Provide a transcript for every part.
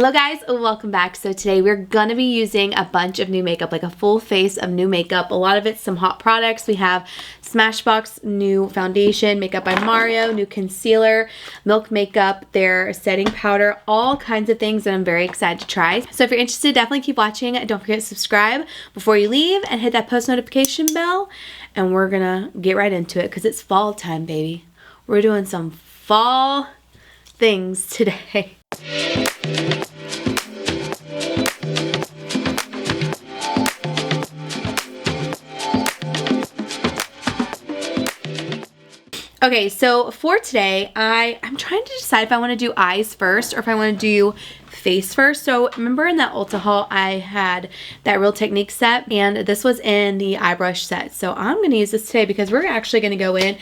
Hello guys, welcome back. So today we're gonna be using a bunch of new makeup, like a full face of new makeup. A lot of it's some hot products. We have Smashbox new foundation, Makeup by Mario, new concealer, Milk Makeup, their setting powder, all kinds of things that I'm very excited to try. So if you're interested, definitely keep watching. Don't forget to subscribe before you leave and hit that post notification bell. And we're gonna get right into it because it's fall time, baby. We're doing some fall things today. Okay, so for today, I'm trying to decide if I want to do eyes first or if I want to do face first. So remember in that Ulta haul, I had that Real Technique set, and this was in the eye brush set. So I'm going to use this today because we're actually going to go in.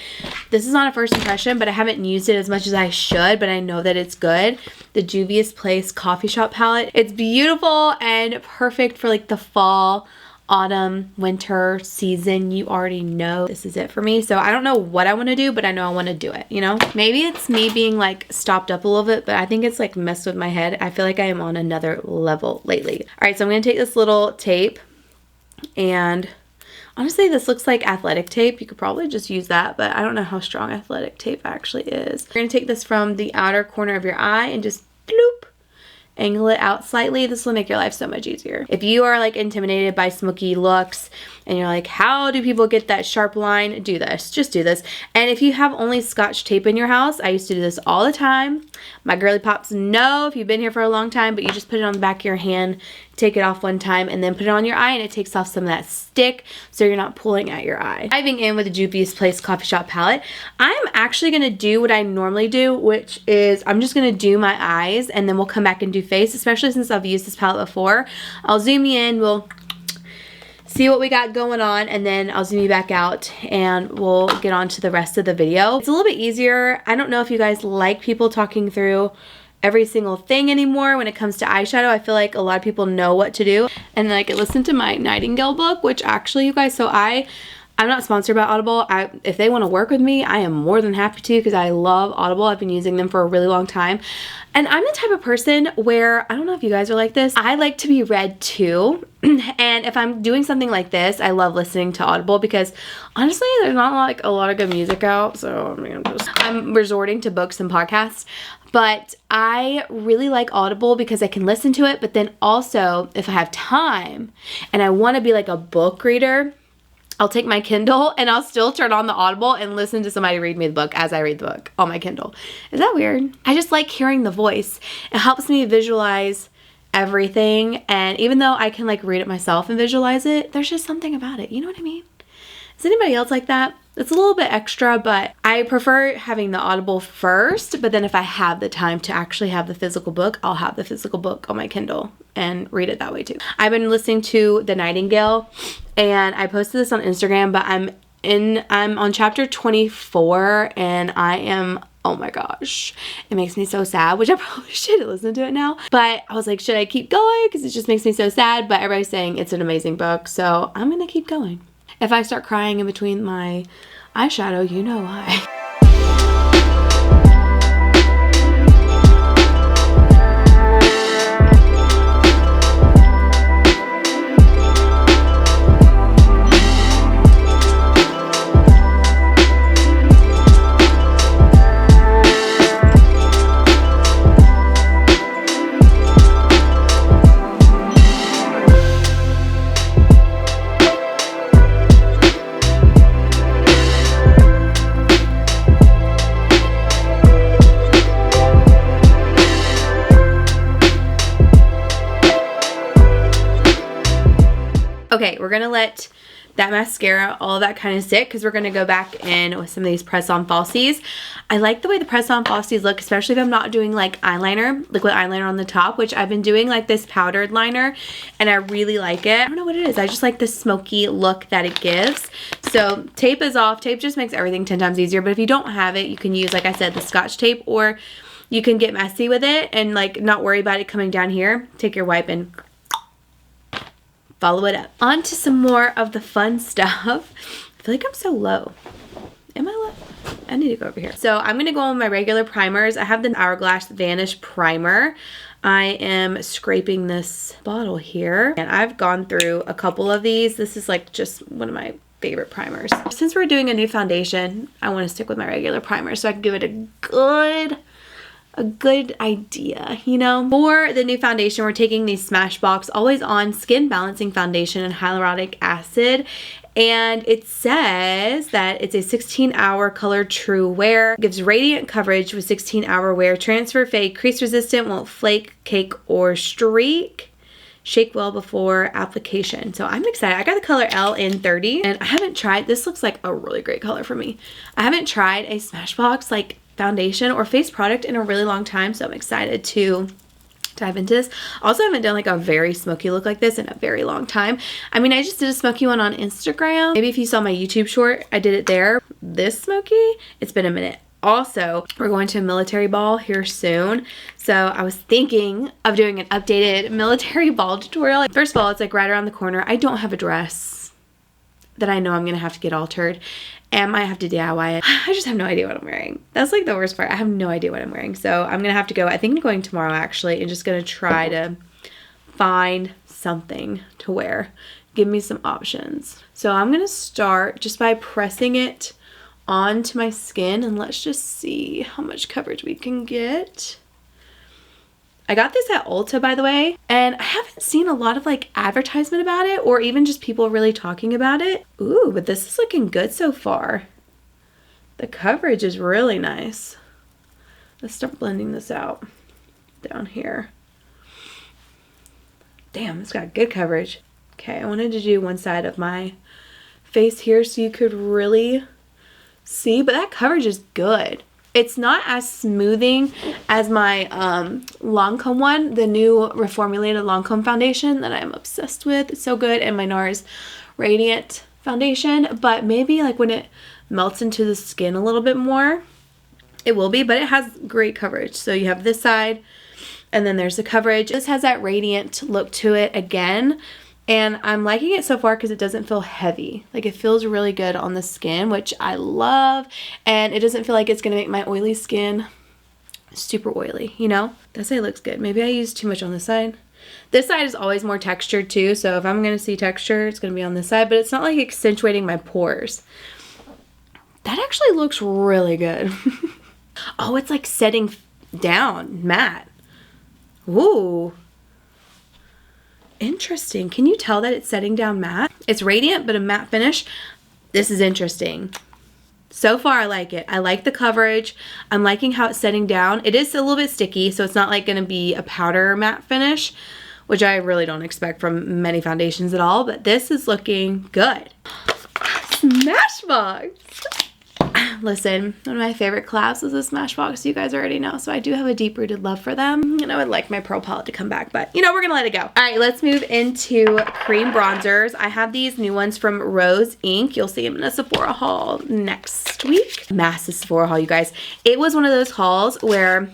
This is not a first impression, but I haven't used it as much as I should, but I know that it's good. The Juvia's Place Coffee Shop palette. It's beautiful and perfect for like the fall, autumn, winter season. You already know this is it for me. So I don't know what I want to do, but I know I want to do it, you know? Maybe it's me being like stopped up a little bit, but I think it's like messed with my head. I feel like I am on another level lately. All right, so I'm going to take this little tape, and honestly, this looks like athletic tape. You could probably just use that, but I don't know how strong athletic tape actually is. You're going to take this from the outer corner of your eye and just bloop, angle it out slightly. This will make your life so much easier. If you are like intimidated by smoky looks and you're like, how do people get that sharp line? Do this. Just do this. And if you have only Scotch tape in your house, I used to do this all the time. My girly pops know if you've been here for a long time, but you just put it on the back of your hand, take it off one time, and then put it on your eye, and it takes off some of that stick so you're not pulling at your eye. Diving in with the Juvia's Place Coffee Shop palette, I'm actually going to do what I normally do, which is I'm just going to do my eyes, and then we'll come back and do face, especially since I've used this palette before. I'll zoom you in, we'll see what we got going on, and then I'll zoom you back out and we'll get on to the rest of the video. It's a little bit easier. I don't know if you guys like people talking through every single thing anymore when it comes to eyeshadow. I feel like a lot of people know what to do. And then I could listen to my Nightingale book, which actually, you guys, so I'm not sponsored by Audible. If they want to work with me, I am more than happy to, because I love Audible. I've been using them for a really long time. And I'm the type of person where, I don't know if you guys are like this, I like to be read too. And if I'm doing something like this, I love listening to Audible because honestly, there's not like a lot of good music out. So I mean, I'm resorting to books and podcasts. But I really like Audible because I can listen to it. But then also, if I have time and I want to be like a book reader, I'll take my Kindle and I'll still turn on the Audible and listen to somebody read me the book as I read the book on my Kindle. Is that weird? I just like hearing the voice. It helps me visualize everything. And even though I can like read it myself and visualize it, there's just something about it. You know what I mean? Is anybody else like that? It's a little bit extra, but I prefer having the Audible first, but then if I have the time to actually have the physical book, I'll have the physical book on my Kindle and read it that way too. I've been listening to The Nightingale, and I posted this on Instagram, but I'm on chapter 24, and I am, oh my gosh, it makes me so sad, which I probably should listen to it now, but I was like, should I keep going? Because it just makes me so sad, but everybody's saying it's an amazing book, so I'm gonna keep going. If I start crying in between my eyeshadow, you know why. Okay, we're going to let that mascara, all of that kind of sit, because we're going to go back in with some of these press-on falsies. I like the way the press-on falsies look, especially if I'm not doing like eyeliner, liquid eyeliner on the top, which I've been doing like this powdered liner, and I really like it. I don't know what it is. I just like the smoky look that it gives. So tape is off. Tape just makes everything 10 times easier, but if you don't have it, you can use, like I said, the Scotch tape, or you can get messy with it and like not worry about it coming down here. Take your wipe and follow it up. On to some more of the fun stuff. I feel like I'm so low. Am I low? I need to go over here. So I'm going to go on my regular primers. I have the Hourglass Vanish Primer. I am scraping this bottle here, and I've gone through a couple of these. This is like just one of my favorite primers. Since we're doing a new foundation, I want to stick with my regular primer so I can give it a good idea, you know? For the new foundation, we're taking the Smashbox Always On Skin Balancing Foundation and Hyaluronic Acid. And it says that it's a 16-hour color true wear, gives radiant coverage with 16-hour wear, transfer fade, crease resistant, won't flake, cake, or streak. Shake well before application. So I'm excited. I got the color L in 30, and I haven't tried, this looks like a really great color for me. I haven't tried a Smashbox like foundation or face product in a really long time, so I'm excited to dive into this. Also, haven't done like a very smoky look like this in a very long time. I mean, I just did a smoky one on Instagram. Maybe if you saw my YouTube short, I did it there. This smoky, it's been a minute. Also, we're going to a military ball here soon, so I was thinking of doing an updated military ball tutorial. First of all, it's like right around the corner. I don't have a dress that I know I'm gonna have to get altered, and I have to DIY it. I just have no idea what I'm wearing. That's like the worst part. I have no idea what I'm wearing, so I'm gonna have to go. I think I'm going tomorrow actually, and just gonna try to find something to wear. Give me some options. So I'm gonna start just by pressing it onto my skin, and let's just see how much coverage we can get. I got this at Ulta, by the way, and I haven't seen a lot of like advertisement about it or even just people really talking about it. Ooh, but this is looking good so far. The coverage is really nice. Let's start blending this out down here. Damn, it's got good coverage. Okay, I wanted to do one side of my face here so you could really see, but that coverage is good. It's not as smoothing as my Lancome one, the new reformulated Lancome foundation that I'm obsessed with. It's so good, and my NARS Radiant foundation, but maybe like when it melts into the skin a little bit more, it will be, but it has great coverage. So you have this side, and then there's the coverage. This has that radiant look to it again, and I'm liking it so far because it doesn't feel heavy. Like, it feels really good on the skin, which I love. And it doesn't feel like it's going to make my oily skin super oily, you know? That side looks good. Maybe I used too much on this side. This side is always more textured too. So if I'm going to see texture, it's going to be on this side. But it's not like accentuating my pores. That actually looks really good. Oh, it's like setting down matte. Ooh. Interesting. Can you tell that it's setting down matte? It's radiant, but a matte finish. This is interesting. So far, I like it. I like the coverage. I'm liking how it's setting down. It is a little bit sticky, so it's not like going to be a powder matte finish, which I really don't expect from many foundations at all, but this is looking good. Smashbox! Listen, one of my favorite collabs is the Smashbox, you guys already know, so I do have a deep-rooted love for them, and I would like my Pearl palette to come back, but you know, we're gonna let it go. All right, let's move into cream bronzers. I have these new ones from Rose Inc. You'll see them in a Sephora haul next week. Massive Sephora haul, you guys. It was one of those hauls where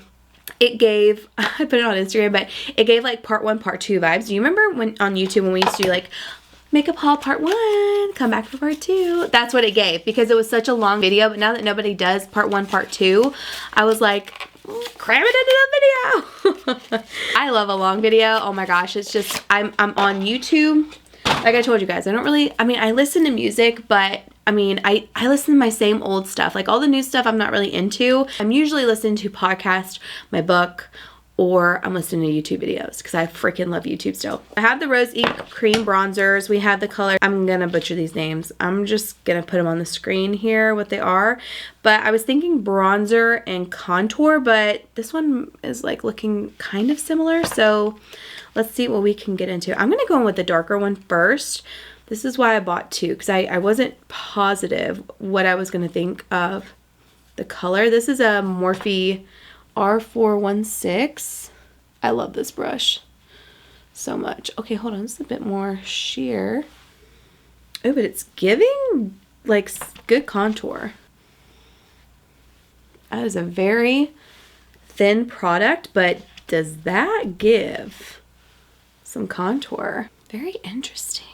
it gave, I put it on Instagram, but it gave like part 1, part 2 vibes. Do you remember when on YouTube when we used to do like makeup haul part 1, come back for part 2? That's what it gave, because it was such a long video, but now that nobody does part 1, part 2, I was like, cram it into the video. I love a long video. Oh my gosh, it's just, I'm on YouTube. Like I told you guys, I don't really, I mean, I listen to music, but I mean, I listen to my same old stuff. Like all the new stuff I'm not really into. I'm usually listening to podcasts, my book, or I'm listening to YouTube videos because I freaking love YouTube still. I have the Rose Ink cream bronzers. We have the color, I'm gonna butcher these names. I'm just gonna put them on the screen here, what they are. But I was thinking bronzer and contour, but this one is like looking kind of similar. So let's see what we can get into. I'm gonna go in with the darker one first. This is why I bought 2, because I wasn't positive what I was gonna think of the color. This is a Morphe R416. I love this brush so much. Okay, hold on, it's a bit more sheer. Oh, but it's giving like good contour. That is a very thin product, but does that give some contour? Very interesting.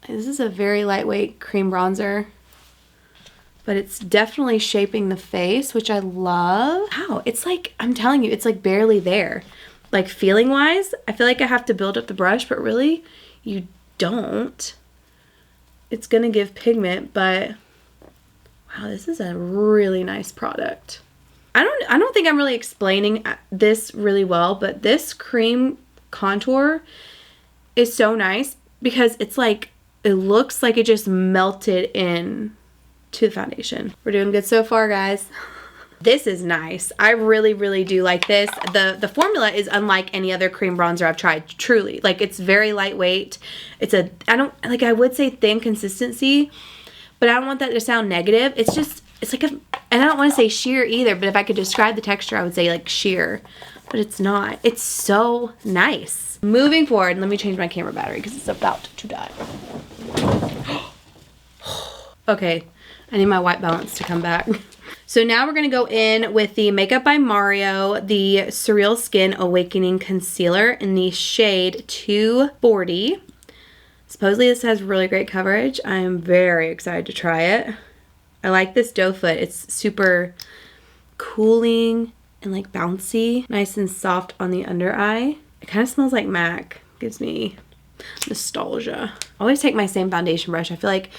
This is a very lightweight cream bronzer, but it's definitely shaping the face, which I love. Wow, it's like, I'm telling you, it's like barely there. like feeling wise. I feel like I have to build up the brush, but really you don't. It's gonna give pigment, but wow, this is a really nice product. I don't think I'm really explaining this really well, but this cream contour is so nice because it's like, it looks like it just melted in to the foundation. We're doing good so far, guys. This is nice. I really, really do like this. The formula is unlike any other cream bronzer I've tried, truly. Like, it's very lightweight. It's a, I would say thin consistency, but I don't want that to sound negative. It's just, it's like a, and I don't want to say sheer either, but if I could describe the texture, I would say like sheer, but it's not. It's so nice. Moving forward, let me change my camera battery because it's about to die. Okay, I need my white balance to come back. So now we're going to go in with the Makeup by Mario, the Surreal Skin Awakening Concealer in the shade 240. Supposedly this has really great coverage. I'm very excited to try it. I like this doe foot. It's super cooling and like bouncy. Nice and soft on the under eye. It kind of smells like MAC. Gives me nostalgia. I always take my same foundation brush. I feel like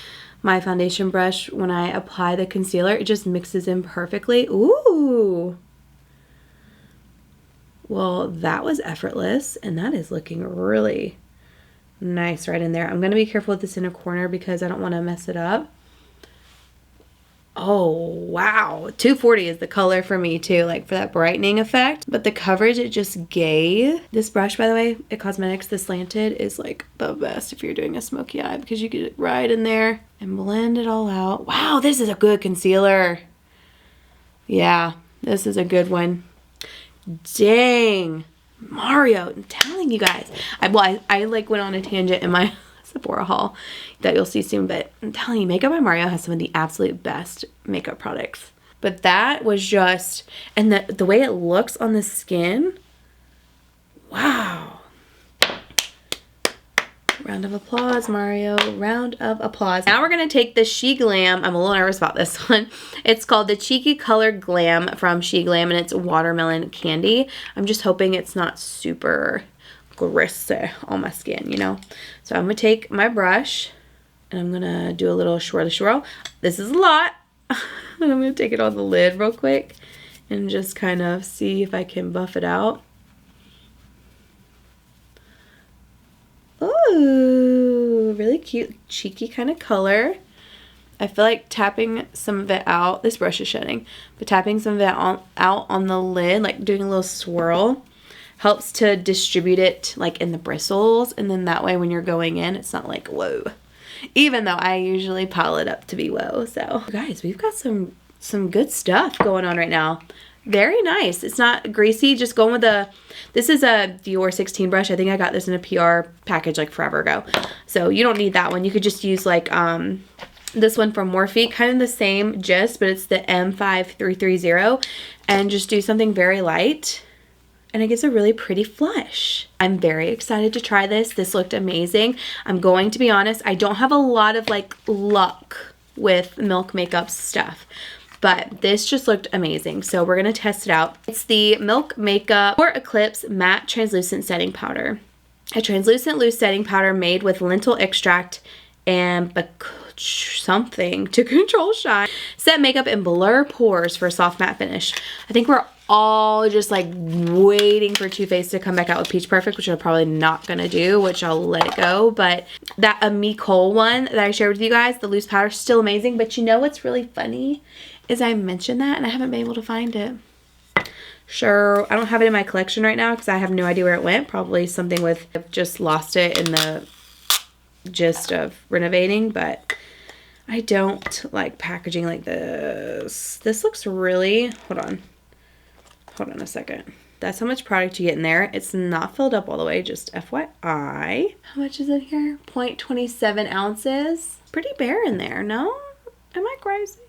my foundation brush, when I apply the concealer, it just mixes in perfectly. Ooh. Well, that was effortless, and that is looking really nice right in there. I'm going to be careful with this inner corner because I don't want to mess it up. Oh, wow. 240 is the color for me too, like for that brightening effect. But the coverage it just gave. This brush, by the way, at Cosmetics, the slanted, is like the best if you're doing a smoky eye because you get it right in there and blend it all out. Wow, this is a good concealer. Yeah, this is a good one. Dang. Mario, I'm telling you guys. I like went on a tangent in my Sephora haul that you'll see soon, but I'm telling you, Makeup by Mario has some of the absolute best makeup products. But that was just, and the way it looks on the skin, wow. Round of applause, Mario. Round of applause. Now we're going to take the She Glam. I'm a little nervous about this one. It's called the Cheeky Color Glam from She Glam, and it's watermelon candy. I'm just hoping it's not super greasy on my skin, you know. So I'm gonna take my brush and I'm gonna do a little swirl. This is a lot. I'm gonna take it on the lid real quick and just kind of see if I can buff it out. Ooh, really cute, cheeky kind of color. I feel like tapping some of it out, this brush is shedding, but tapping some of it out on the lid, like doing a little swirl, helps to distribute it like in the bristles, and then that way when you're going in, it's not like whoa. Even though I usually pile it up to be whoa. So guys, we've got some good stuff going on right now. Very nice. It's not greasy. Just going with this is a Dior 16 brush. I think I got this in a PR package like forever ago. So you don't need that one. You could just use like this one from Morphe, kind of the same gist, but it's the M5330, and just do something very light. And it gives a really pretty flush. I'm very excited to try this. This looked amazing. I'm going to be honest, I don't have a lot of like luck with Milk Makeup stuff, but this just looked amazing. So we're gonna test it out. It's the Milk Makeup Pore Eclipse Matte Translucent Setting Powder. A translucent loose setting powder made with lentil extract and something to control shine. Set makeup and blur pores for a soft matte finish. I think we're all just like waiting for Too Faced to come back out with Peach Perfect, which I'm probably not gonna do, which I'll let it go. But that miricle one that I shared with you guys, the loose powder, still amazing. But you know what's really funny is I mentioned that and I haven't been able to find it. Sure, I don't have it in my collection right now because I have no idea where it went. Probably something with, I've just lost it in the gist of renovating, but I don't like packaging like this. This looks really, hold on a second. That's how much product you get in there. It's not filled up all the way, just FYI. How much is in here? 0.27 ounces. Pretty bare in there, no? Am I crazy?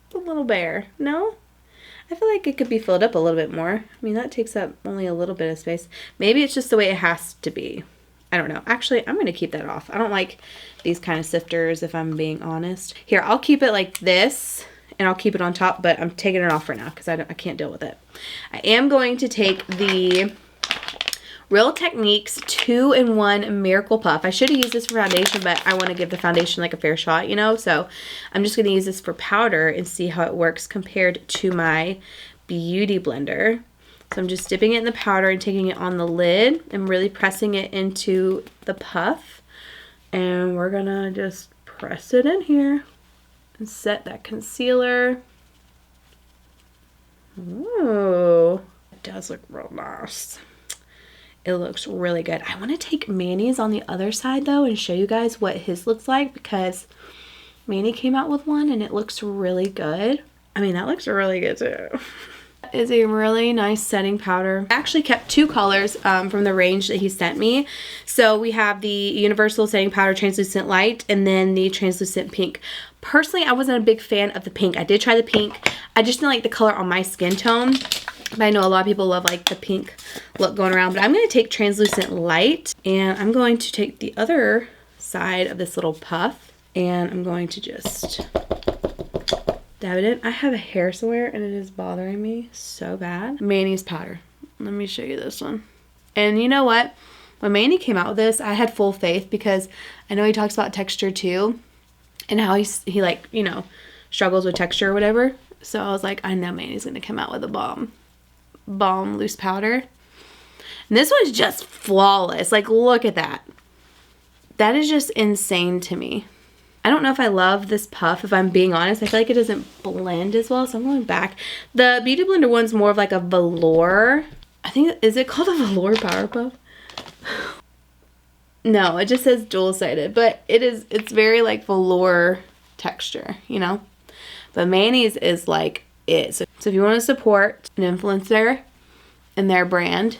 It's a little bare, no? I feel like it could be filled up a little bit more. I mean, that takes up only a little bit of space. Maybe it's just the way it has to be. I don't know. Actually, I'm going to keep that off. I don't like these kind of sifters, if I'm being honest. Here, I'll keep it like this, and I'll keep it on top, but I'm taking it off for now because I can't deal with it. I am going to take the Real Techniques 2-in-1 Miracle Puff. I should have used this for foundation, but I want to give the foundation like a fair shot, you know? So I'm just going to use this for powder and see how it works compared to my beauty blender. So I'm just dipping it in the powder and taking it on the lid and really pressing it into the puff. And we're going to just press it in here and set that concealer. Ooh, it does look real nice. It looks really good. I want to take Manny's on the other side though and show you guys what his looks like, because Manny came out with one and it looks really good. I mean, that looks really good too. Is a really nice setting powder. I actually kept 2 colors from the range that he sent me. So we have the Universal Setting Powder Translucent Light and then the Translucent Pink. Personally, I wasn't a big fan of the pink. I did try the pink. I just didn't like the color on my skin tone. But I know a lot of people love like the pink look going around. But I'm going to take Translucent Light and I'm going to take the other side of this little puff and I'm going to just dab it in. I have a hair somewhere and it is bothering me so bad. Manny's powder. Let me show you this one. And you know what? When Manny came out with this, I had full faith because I know he talks about texture too and how he like, you know, struggles with texture or whatever. So I was like, I know Manny's going to come out with a bomb loose powder. And this one's just flawless. Like, look at that. That is just insane to me. I don't know if I love this puff, if I'm being honest. I feel like it doesn't blend as well, so I'm going back. The Beauty Blender one's more of like a velour. I think, is it called a velour power puff? No, it just says dual-sided, but it's very like velour texture, you know? But Manny's is like it. So if you want to support an influencer and their brand,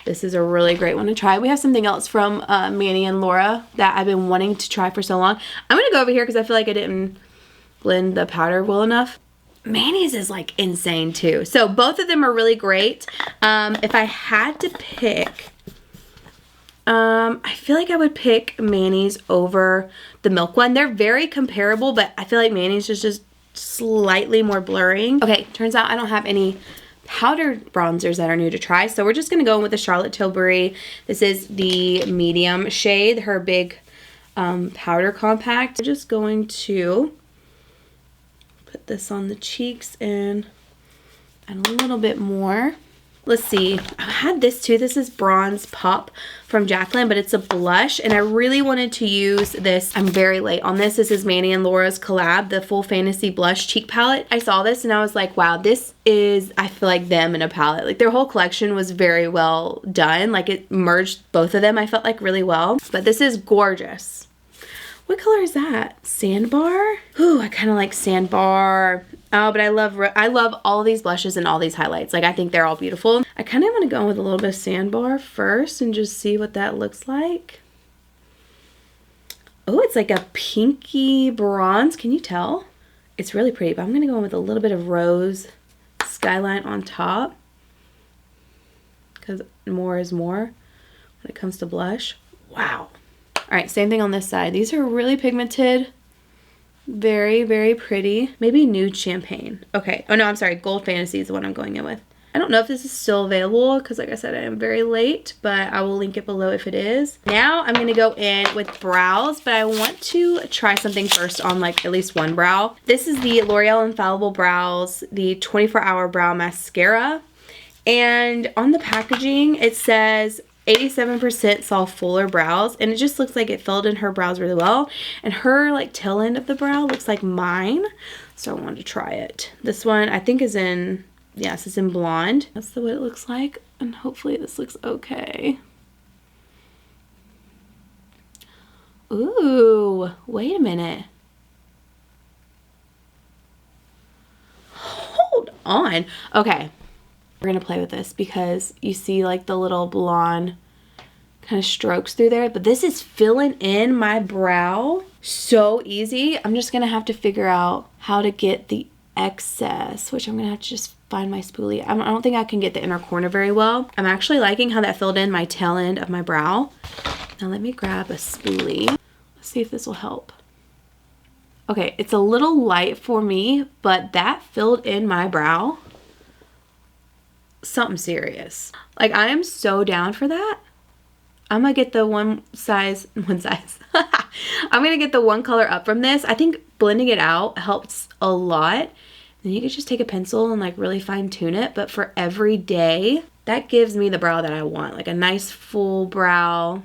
this is a really great one to try. We have something else from Manny and Laura that I've been wanting to try for so long. I'm going to go over here because I feel like I didn't blend the powder well enough. Manny's is like insane too. So both of them are really great. If I had to pick, I feel like I would pick Manny's over the Milk one. They're very comparable, but I feel like Manny's is just slightly more blurring. Okay, turns out I don't have any powdered bronzers that are new to try, so we're just going to go in with the Charlotte Tilbury. This is the medium shade, her big powder compact. We're just going to put this on the cheeks and add a little bit more. Let's see, I had this too. This is Bronze Pop from Jaclyn, but it's a blush, and I really wanted to use this. I'm very late on this. This is Manny and Laura's collab, the Full Fantasy Blush Cheek Palette. I saw this and I was like, wow, this is, I feel like them in a palette. Like their whole collection was very well done. Like it merged both of them, I felt like really well. But this is gorgeous. What color is that? Sandbar? Ooh, I kind of like Sandbar. Oh, but I love all of these blushes and all these highlights. Like, I think they're all beautiful. I kind of want to go in with a little bit of Sandbar first and just see what that looks like. Oh, it's like a pinky bronze. Can you tell? It's really pretty, but I'm going to go in with a little bit of Rose Skyline on top, because more is more when it comes to blush. Wow. All right, same thing on this side. These are really pigmented. Very, very pretty. Maybe Nude Champagne. Okay. Oh, no, I'm sorry. Gold Fantasy is the one I'm going in with. I don't know if this is still available because, like I said, I am very late, but I will link it below if it is. Now I'm going to go in with brows, but I want to try something first on, like, at least one brow. This is the L'Oreal Infallible Brows, the 24-Hour Brow Mascara. And on the packaging, it says 87% saw fuller brows, and it just looks like it filled in her brows really well, and her like tail end of the brow looks like mine, so I wanted to try it. This one I think is in, yes, it's in blonde. That's the way it looks like, and hopefully this looks okay. Ooh, wait a minute. Hold on. Okay. We're gonna play with this because you see like the little blonde kind of strokes through there, but this is filling in my brow so easy. I'm just gonna have to figure out how to get the excess, which I'm gonna have to just find my spoolie. I don't think I can get the inner corner very well. I'm actually liking how that filled in my tail end of my brow. Now let me grab a spoolie. Let's see if this will help. Okay, it's a little light for me, but that filled in my brow something serious. Like, I am so down for that. I'm gonna get the one size. I'm gonna get the one color up from this. I think blending it out helps a lot. And you could just take a pencil and like really fine tune it. But for every day, that gives me the brow that I want. Like a nice full brow.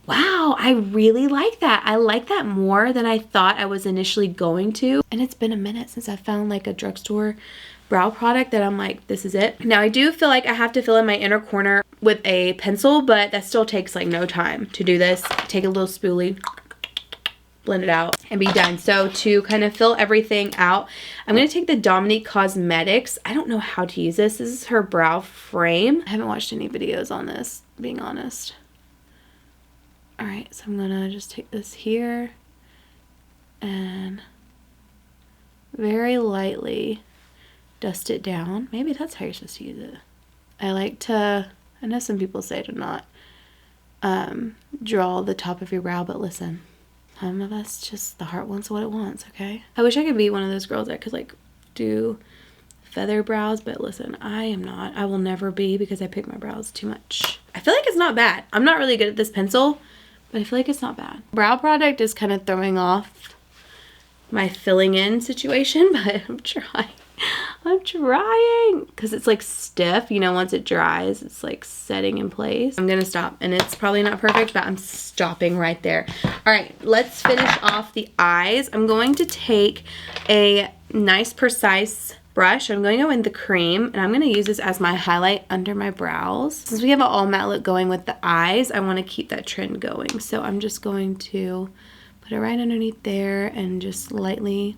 Wow, I really like that. I like that more than I thought I was initially going to. And it's been a minute since I found like a drugstore brow product that I'm like, this is it. Now I do feel like I have to fill in my inner corner with a pencil, but that still takes like no time to do this. Take a little spoolie, blend it out, and be done. So to kind of fill everything out, I'm going to take the Dominique Cosmetics. I don't know how to use this. This is her brow frame. I haven't watched any videos on this, being honest. All right, so I'm going to just take this here and very lightly dust it down. Maybe that's how you're supposed to use it. I like to, I know some people say to not draw the top of your brow, but listen, some of us just, the heart wants what it wants, okay? I wish I could be one of those girls that could like do feather brows, but listen, I am not. I will never be because I pick my brows too much. I feel like it's not bad. I'm not really good at this pencil, but I feel like it's not bad. Brow product is kind of throwing off my filling in situation, but I'm trying. I'm trying because it's like stiff, you know, once it dries it's like setting in place. I'm gonna stop, and it's probably not perfect, but I'm stopping right there. All right, let's finish off the eyes. I'm going to take a nice precise brush. I'm going to go in the cream, and I'm going to use this as my highlight under my brows. Since we have an all matte look going with the eyes, I want to keep that trend going, so I'm just going to put it right underneath there and just lightly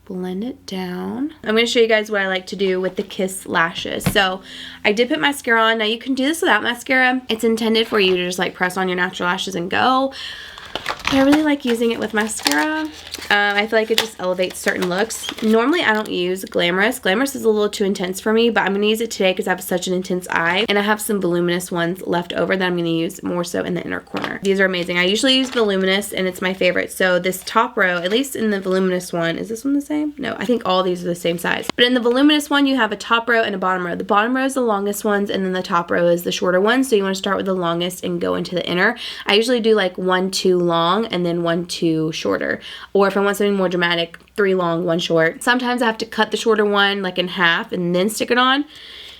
blend it down. I'm going to show you guys what I like to do with the Kiss lashes. So I did put mascara on. Now you can do this without mascara. It's intended for you to just like press on your natural lashes and go. But I really like using it with mascara. I feel like it just elevates certain looks. Normally I don't use Glamorous. Glamorous is a little too intense for me, but I'm going to use it today because I have such an intense eye. And I have some voluminous ones left over that I'm going to use more so in the inner corner. These are amazing. I usually use voluminous and it's my favorite. So this top row, at least in the voluminous one, is this one the same? No, I think all these are the same size. But in the voluminous one, you have a top row and a bottom row. The bottom row is the longest ones and then the top row is the shorter ones. So you want to start with the longest and go into the inner. I usually do like 1, 2 long and then 1, 2 shorter. Or if I want something more dramatic, 3 long, 1 short. Sometimes I have to cut the shorter one like in half and then stick it on.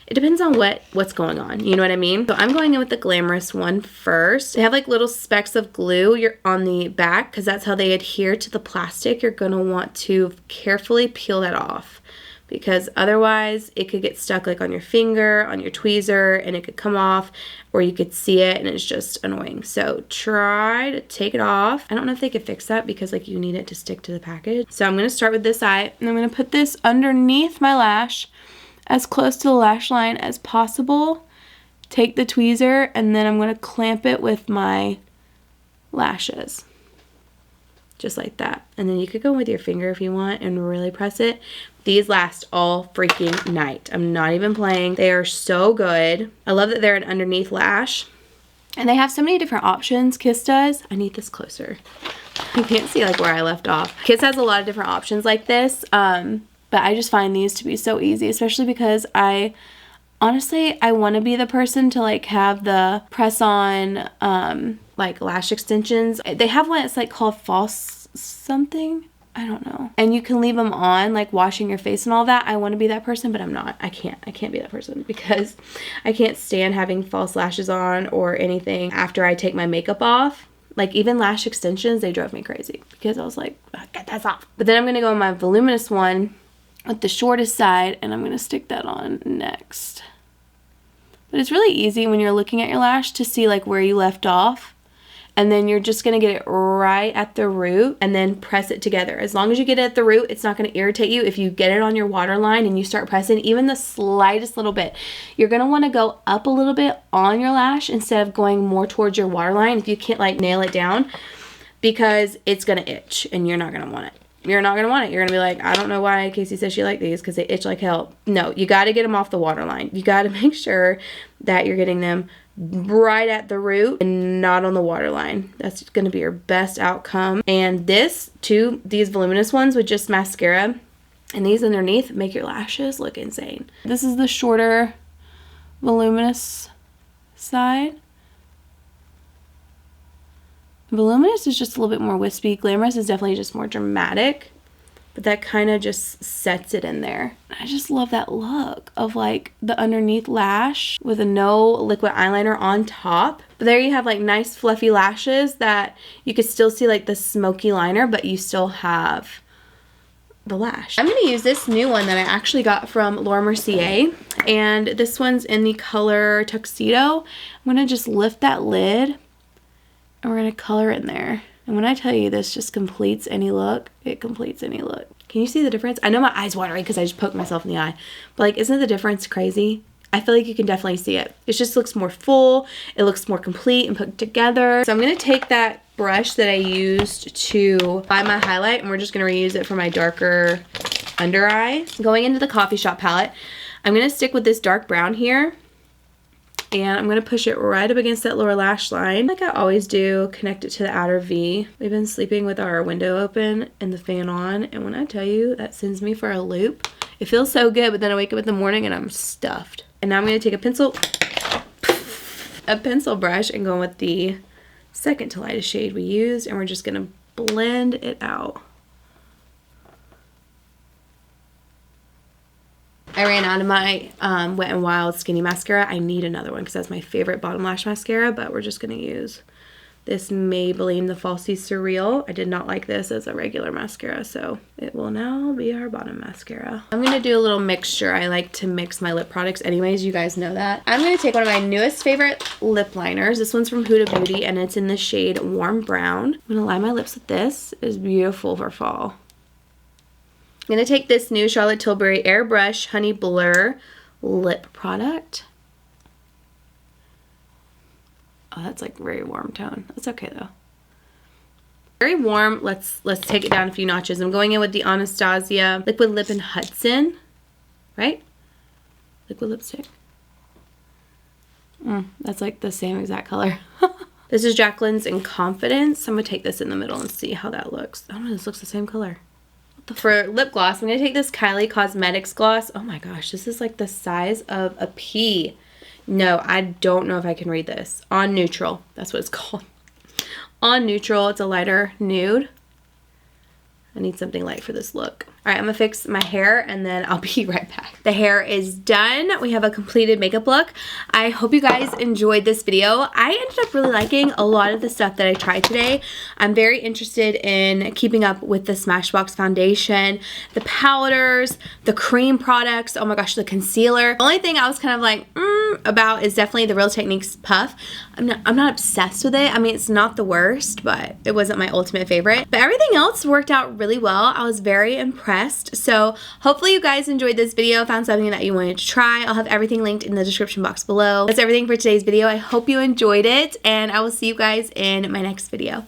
It depends on what's going on, you know what I mean? So I'm going in with the Glamorous one first. They have like little specks of glue on the back because that's how they adhere to the plastic. You're going to want to carefully peel that off because otherwise it could get stuck like on your finger, on your tweezer, and it could come off, or you could see it and it's just annoying. So try to take it off. I don't know if they could fix that because like you need it to stick to the package. So I'm going to start with this eye and I'm going to put this underneath my lash as close to the lash line as possible. Take the tweezer and then I'm going to clamp it with my lashes. Just like that. And then you could go with your finger if you want and really press it. These last all freaking night. I'm not even playing. They are so good. I love that they're an underneath lash. And they have so many different options, Kiss does. I need this closer. I can't see like where I left off. Kiss has a lot of different options like this. But I just find these to be so easy, especially because honestly, I want to be the person to like have the press on like lash extensions. They have one that's like called false something. I don't know. And you can leave them on like washing your face and all that. I want to be that person, but I'm not. I can't be that person because I can't stand having false lashes on or anything after I take my makeup off. Like even lash extensions, they drove me crazy because I was like, get that off. But then I'm going to go on my voluminous one with the shortest side and I'm going to stick that on next. But it's really easy when you're looking at your lash to see like where you left off. And then you're just going to get it right at the root and then press it together. As long as you get it at the root, it's not going to irritate you. If you get it on your waterline and you start pressing even the slightest little bit, you're going to want to go up a little bit on your lash instead of going more towards your waterline if you can't like nail it down, because it's going to itch and you're not going to want it. You're not going to want it. You're going to be like, I don't know why Casey says she liked these because they itch like hell. No, you got to get them off the waterline. You got to make sure that you're getting them right at the root and not on the waterline. That's going to be your best outcome. And these voluminous ones with just mascara, And these underneath make your lashes look insane. This is the shorter, voluminous side. Voluminous is just a little bit more wispy. Glamorous is definitely just more dramatic. But that kind of just sets it in there. I just love that look of like the underneath lash with a no liquid eyeliner on top. But there you have like nice fluffy lashes that you could still see like the smoky liner, but you still have the lash. I'm going to use this new one that I actually got from Laura Mercier. And this one's in the color Tuxedo. I'm going to just lift that lid and we're going to color in there. And when I tell you this just completes any look, it completes any look. Can you see the difference? I know my eye's watering because I just poked myself in the eye. But like, isn't the difference crazy? I feel like you can definitely see it. It just looks more full. It looks more complete and put together. So I'm going to take that brush that I used to apply my highlight and we're just going to reuse it for my darker under eye. Going into the Coffee Shop palette, I'm going to stick with this dark brown here. And I'm going to push it right up against that lower lash line. Like I always do, connect it to the outer V. We've been sleeping with our window open and the fan on. And when I tell you, that sends me for a loop. It feels so good, but then I wake up in the morning and I'm stuffed. And now I'm going to take a pencil brush and go with the second to lightest shade we used. And we're just going to blend it out. I ran out of my Wet n Wild Skinny Mascara. I need another one because that's my favorite bottom lash mascara, but we're just going to use this Maybelline the Falsies Surreal. I did not like this as a regular mascara, so it will now be our bottom mascara. I'm going to do a little mixture. I like to mix my lip products anyways, you guys know that. I'm going to take one of my newest favorite lip liners. This one's from Huda Beauty, and it's in the shade Warm Brown. I'm going to line my lips with this. It's beautiful for fall. I'm going to take this new Charlotte Tilbury Airbrush Honey Blur lip product. Oh, that's like very warm tone. That's okay though. Very warm. Let's take it down a few notches. I'm going in with the Anastasia Liquid Lip in Hudson. Right? Liquid lipstick. That's like the same exact color. This is Jacqueline's in Confidence. I'm going to take this in the middle and see how that looks. I don't know, this looks the same color. For lip gloss, I'm going to take this Kylie Cosmetics gloss. Oh my gosh, this is like the size of a pea. No, I don't know if I can read this. On Neutral, that's what it's called. On Neutral, it's a lighter nude. I need something light for this look. All right, I'm gonna fix my hair and then I'll be right back. The hair is done. We have a completed makeup look. I hope you guys enjoyed this video. I ended up really liking a lot of the stuff that I tried today. I'm very interested in keeping up with the Smashbox foundation, the powders, the cream products, oh my gosh, the concealer. The only thing I was kind of like, about is definitely the Real Techniques puff. I'm not obsessed with it. I mean, it's not the worst, but it wasn't my ultimate favorite. But everything else worked out really well. I was very impressed. So hopefully you guys enjoyed this video, found something that you wanted to try. I'll have everything linked in the description box below. That's everything for today's video. I hope you enjoyed it, and I will see you guys in my next video.